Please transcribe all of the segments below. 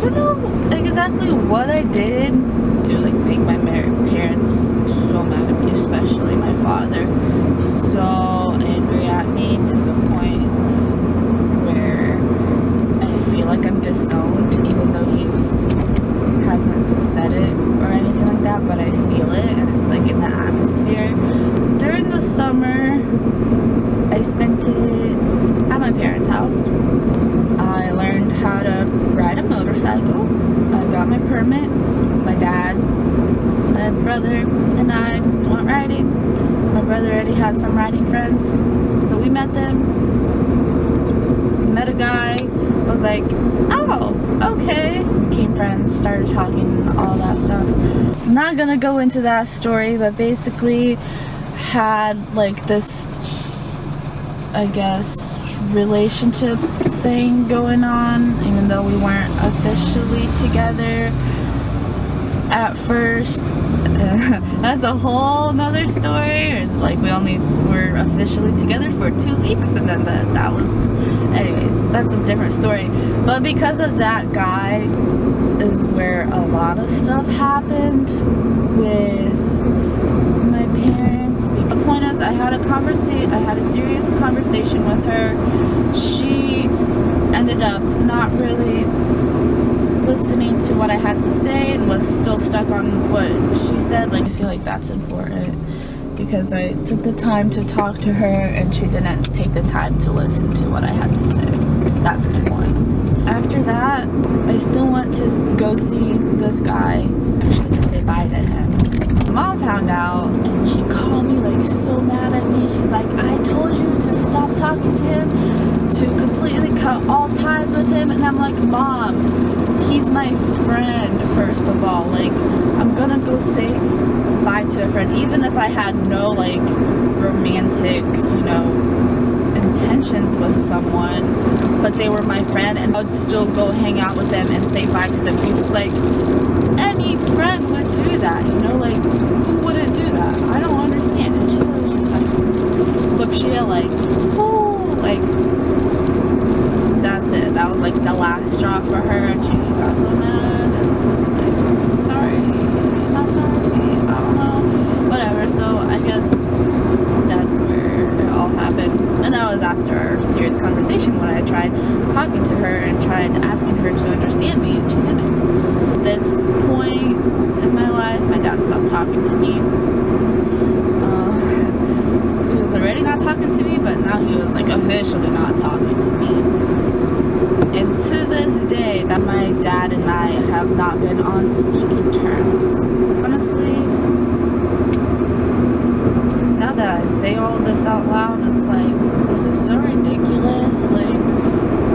don't know exactly what I did to like make my parents so mad at me, especially my father, so angry at me to the point where I feel like I'm disowned, even though he hasn't said it or anything like that, but I feel it, and it's like in the atmosphere. During the summer, I spent it at my parents' house. I learned how to ride a motorcycle. I got my permit. My dad, my brother, and I went riding. My brother already had some riding friends, so we met them. Met a guy. Was like, oh, okay. Became friends, started talking, all that stuff. I'm not gonna go into that story, but basically had like this, I guess, relationship thing going on, even though we weren't officially together at first. That's a whole nother story. It's like we only were officially together for 2 weeks, and then that was, anyways, that's a different story. But because of that guy is where a lot of stuff happened with my parents. The point is, I had a serious conversation with her. She ended up not really listening to what I had to say and was still stuck on what she said. Like, I feel like that's important because I took the time to talk to her and she didn't take the time to listen to what I had to say. That's the point. After that, I still went to go see this guy, actually to say bye to him. Mom found out and she called me like so mad at me. She's like, I told you to stop talking to him, to completely cut all ties with him. And I'm like, Mom, he's my friend, first of all. Like, I'm gonna go say bye to a friend, even if I had no like romantic, intentions with someone, but they were my friend, and I'd still go hang out with them and say bye to them. It's like, any friend would do that, like, who wouldn't do that? I don't understand. And she was just like, flip shit, like, oh, like, that's it. That was like the last straw for her, and she got so mad, and I'm just like, sorry, not sorry, I don't know, whatever. So I guess that's where it all happened. And that was after our serious conversation when I tried talking to her and tried asking her to understand me, and she didn't. This point in my life, my dad stopped talking to me. He was already not talking to me, but now he was like officially not talking to me. And to this day, that my dad and I have not been on speaking terms. Honestly, now that I say all of this out loud, it's like, this is so ridiculous. Like,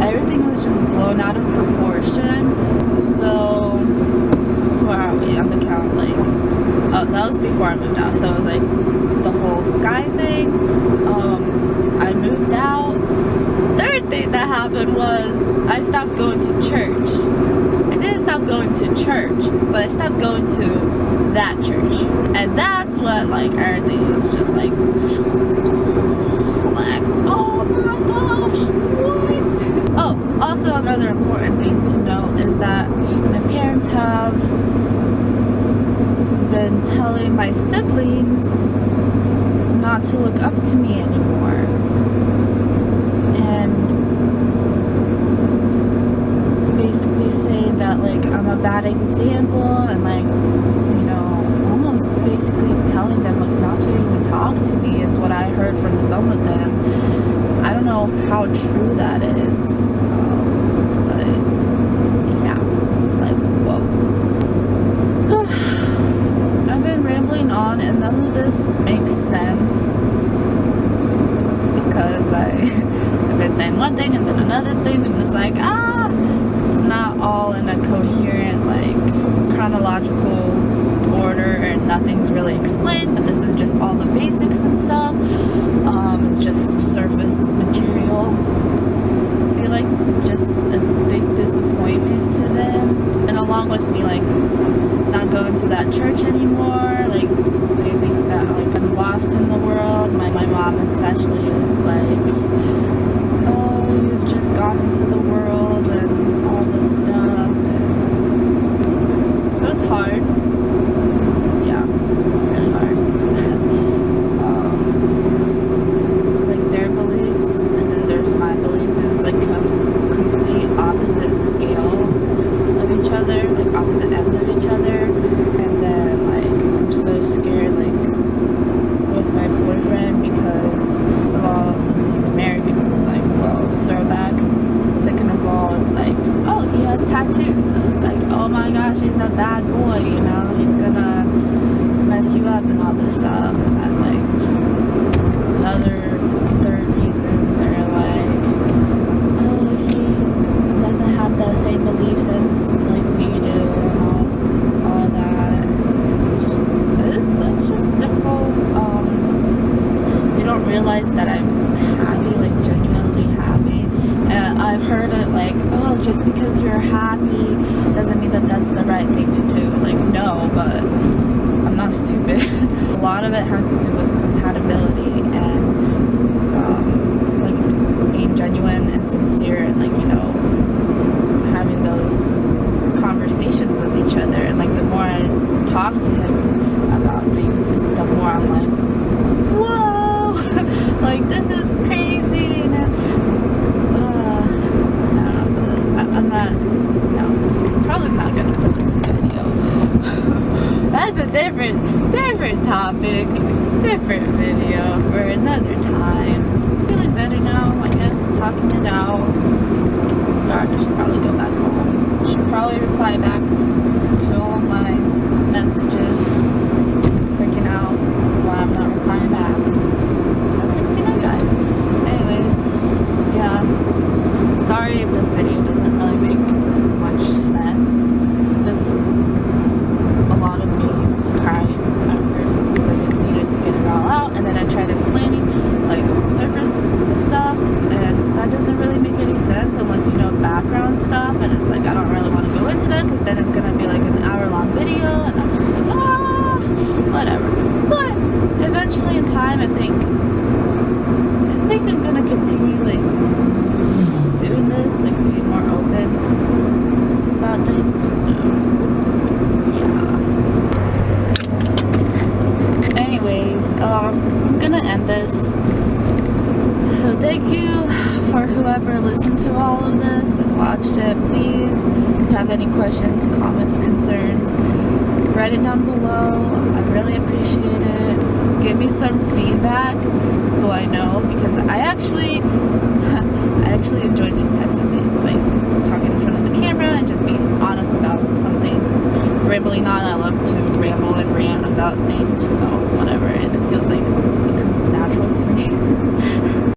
everything was just blown out of proportion. So, where are we on the count? Like, oh, that was before I moved out. So it was like the whole guy thing. I moved out. Third thing that happened was I stopped going to church. I didn't stop going to church, but I stopped going to that church. And that's when, like, everything was just like, oh my gosh, what? Oh, also another important thing to note is that my parents have been telling my siblings not to look up to me anymore. And basically saying that, like, I'm a bad example, and, like, almost basically telling them, like, not to even talk to me is what I heard from some of them. I don't know how true that is, but yeah, it's like, whoa. I've been rambling on, and none of this makes sense because I've been saying one thing and then another thing, and it's like, it's not all in a coherent, like, chronological order, and nothing's really explained, but this is just all the basics and stuff. It's just surface material. I feel like it's just a big disappointment to them, and along with me, like, not going to that church anymore, like, they think that, like, I'm lost in the world. My mom especially is like, oh, you've just gone into the world and all this stuff, and tattoos. So it's like, oh my gosh, he's a bad boy, you know, he's gonna mess you up and all this stuff. And then like another third reason, they're like, oh, he doesn't have the same beliefs as like we do and all that. It's just difficult. They don't realize that I'm happy, like genuinely happy. And I've heard it like, oh, just because you're happy doesn't mean that that's the right thing to do. Like, no, but I'm not stupid. A lot of it has to do with compatibility and like being genuine and sincere and like, you know, having those conversations with each other. And like the more I talk to him about things, the more I'm like, whoa, like this is crazy. And I'm not, no, probably not gonna put this in the video. That's a different topic, different video for another time. Feeling better now, I guess, talking it out. I should probably go back home. I should probably reply back to all my messages. Freaking out why I'm not replying back. I'm texting and driving. Anyways, yeah. Sorry if this video doesn't really make much sense. Just a lot of me crying at first because I just needed to get it all out, and then I tried explaining like surface stuff, and that doesn't really make any sense unless you know background stuff, and it's like I don't really want to go into that because then it's gonna be like an hour-long video, and I'm just like, whatever. But eventually in time, I think I'm gonna continue like doing this, like being more open about things. So yeah. Anyways, I'm gonna end this. So thank you for whoever listened to all of this and watched it. Please, if you have any questions, comments, concerns, write it down below. I really appreciate it. Give me some feedback so I know, because I actually enjoy these types of things, like talking in front of the camera and just being honest about some things and rambling on. I love to ramble and rant about things, so